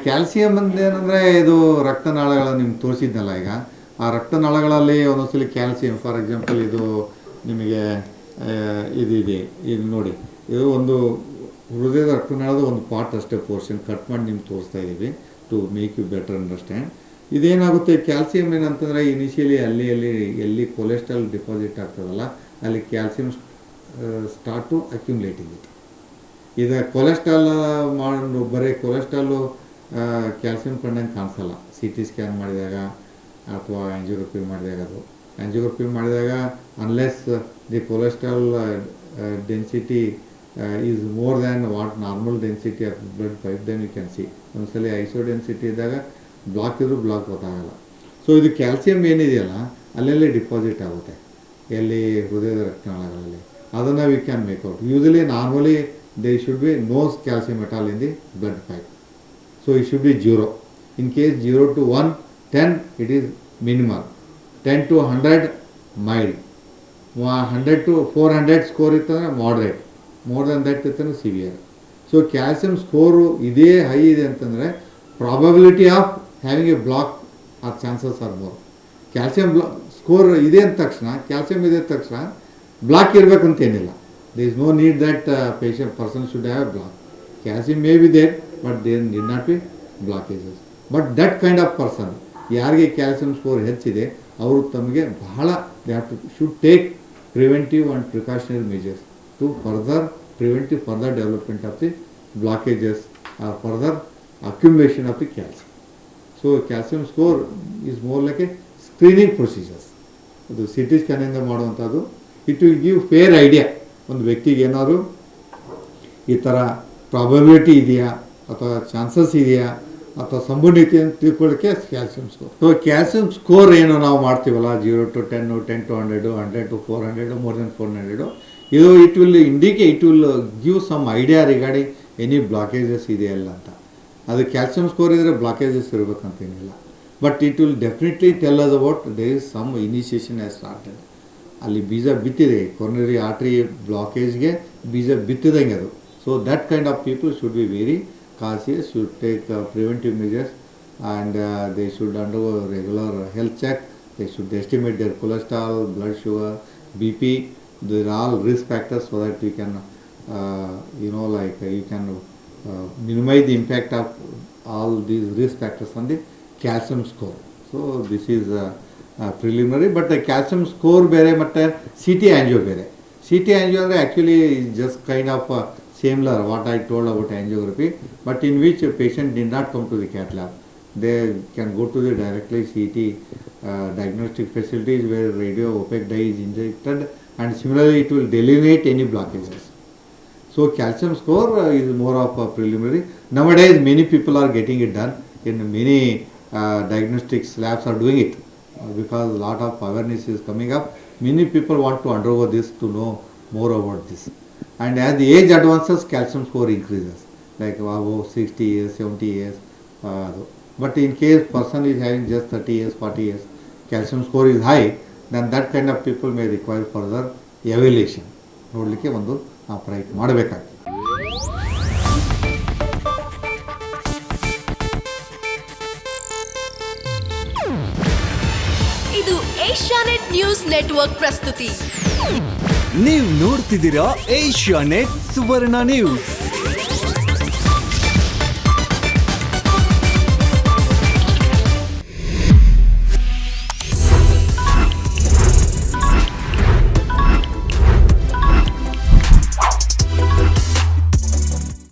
Calcium ಅಂದೇನೆಂದರೆ ಇದು ರಕ್ತನಾಳಗಳು ನಿಮ್ಗೆ ತೋರಿಸಿದ್ನಲ್ಲ ಈಗ, ಆ ರಕ್ತನಾಳಗಳಲ್ಲಿ ಒಂದೊಂದ್ಸಲಿ ಕ್ಯಾಲ್ಸಿಯಂ, ಫಾರ್ ಎಕ್ಸಾಂಪಲ್ ಇದು ನಿಮಗೆ ಇದಿದೆ, ಇದು ನೋಡಿ, ಇದು ಒಂದು ಹೃದಯದ ರಕ್ತನಾಳದ ಒಂದು ಪಾರ್ಟ್ ಅಷ್ಟೇ, ಪೋರ್ಷನ್ ಕಟ್ ಮಾಡಿ ನಿಮ್ಗೆ ತೋರಿಸ್ತಾ ಇದ್ದೀವಿ to make you better understand. ಇದೇನಾಗುತ್ತೆ, ಕ್ಯಾಲ್ಸಿಯಂ ಏನಂತಂದರೆ ಇನಿಷಿಯಲಿ ಎಲ್ಲಿ ಕೊಲೆಸ್ಟ್ರಾಲ್ ಡಿಪಾಸಿಟ್ ಆಗ್ತದಲ್ಲ ಅಲ್ಲಿ calcium start to accumulating it. ಈಗ ಕೊಲೆಸ್ಟ್ರಾಲ್ ಮಾಡಿ ಬರೀ ಕೊಲೆಸ್ಟ್ರಾಲು ಕ್ಯಾಲ್ಸಿಯಂ ಕಂಡಂಗೆ ಕಾಣಿಸಲ್ಲ. ಸಿ ಟಿ ಸ್ಕ್ಯಾನ್ ಮಾಡಿದಾಗ ಅಥವಾ ಆ್ಯಂಜಿಯೋಗ್ರಫಿ ಮಾಡಿದಾಗ, ಅದು ಆ್ಯಂಜಿಯೋಗ್ರಫಿ ಮಾಡಿದಾಗ unless the cholesterol density is more than what normal density of blood pipe, then you can see. ಒಂದ್ಸಲಿ ಐಸೋ ಡೆನ್ಸಿಟಿ ಇದ್ದಾಗ ಬ್ಲಾಕ್ ಇದ್ರೂ ಬ್ಲಾಕ್ ಗೊತ್ತಾಗಲ್ಲ. ಸೊ ಇದು ಕ್ಯಾಲ್ಸಿಯಂ ಏನಿದೆಯಲ್ಲ ಅಲ್ಲೆಲ್ಲೇ ಡಿಪಾಸಿಟ್ ಆಗುತ್ತೆ, ಎಲ್ಲಿ ಹೃದಯದ ರಕ್ತನಾಳಗಳಲ್ಲಿ, ಅದನ್ನು we can make out. Usually normally they should be no calcium at all in the blood pipe. So it should be 0. In case 0 to 1, 10 it is minimal, 10 to 100 mild, 100 to 400 score ಇತ್ತಂದರೆ moderate, more than that ಇತ್ತಂದರೆ severe. So calcium score ಇದೇ high ಇದೆ ಅಂತಂದರೆ probability of having a block or chances are more. Calcium score ಇದೆ ಅಂದ ತಕ್ಷಣ, calcium ಇದೆ ಅಂದ ತಕ್ಷಣ ಬ್ಲಾಕ್ ಇರಬೇಕಂತೇನಿಲ್ಲ. there is no need that person should have a block. Calcium may be there, but there need not be blockages. But that kind of person, ಯಾರಿಗೆ calcium score ಹೆಚ್ಚಿದೆ ಅವರು ತಮಗೆ ಬಹಳ should take preventive and precautionary measures to prevent further development of the blockages or further accumulation of the calcium. So calcium score is more like a screening procedures. ಅದು C T ಸ್ಕ್ಯಾನಿಂದ ಮಾಡುವಂಥದ್ದು. It will give fair idea, ಒಂದು ವ್ಯಕ್ತಿಗೆ ಏನಾದರೂ ಈ ಥರ probability ಇದೆಯಾ ಅಥವಾ chances ಇದೆಯಾ ಅಥವಾ ಸಂಭವನೀಯತೆ ಅಂತ ತಿಳ್ಕೊಳ್ಳೋಕ್ಕೆ calcium score. So calcium score ಏನು ನಾವು ಮಾಡ್ತೀವಲ್ಲ, 0 to 10, 10 to 100, 100 to 400, more than 400, ಇದು it will indicate, it will give some idea regarding any blockages ಇದೆಯಲ್ಲ ಅಂತ. ಅದು ಕ್ಯಾಲ್ಸಿಯಂ ಸ್ಕೋರ್ ಇದ್ದರೆ ಬ್ಲಾಕೇಜಸ್ ಇರಬೇಕಂತೇನಿಲ್ಲ, but it will definitely tell us about there is some initiation has started. ಅಲ್ಲಿ ಬೀಜ ಬಿತ್ತಿದೆ, coronary artery ಬ್ಲಾಕೇಜ್ಗೆ ಬೀಜ ಬಿತ್ತಿದಂಗೆ ಅದು. So that kind of people should be very cautious, should take preventive measures, and they should undergo regular health check. They should estimate their cholesterol, blood sugar, BP. These are all risk factors, so that you can you can minimize the impact of all these risk factors on the calcium score. So this is preliminary, but the calcium score ಬೇರೆ ಮತ್ತು CT angio ಬೇರೆ. CT angio ಅಂದರೆ actually is just kind of similar what I told about angiography, but in which a patient did not come to the cath lab. They can go to the directly CT diagnostic facilities where radio opaque dye is injected, and similarly it will delineate any blockages. So calcium score is more of a preliminary. Nowadays many people are getting it done, in many diagnostics labs are doing it, because a lot of awareness is coming up. Many people want to undergo this to know more about this. And as the age advances, calcium score increases, like above 60 years, 70 years. But in case person is having just 30 years, 40 years, calcium score is high, then that kind of people may require further evaluation. ನೋಡಲಿಕ್ಕೆ ಒಂದು ಪ್ರಯತ್ನ ಮಾಡಬೇಕಾಗ್ತದೆ. ಇದು Asianet news network ಪ್ರಸ್ತುತಿ. ನೀವು ನೋಡ್ತಿದ್ದೀರಾ Asianet ಸುವರ್ಣ news.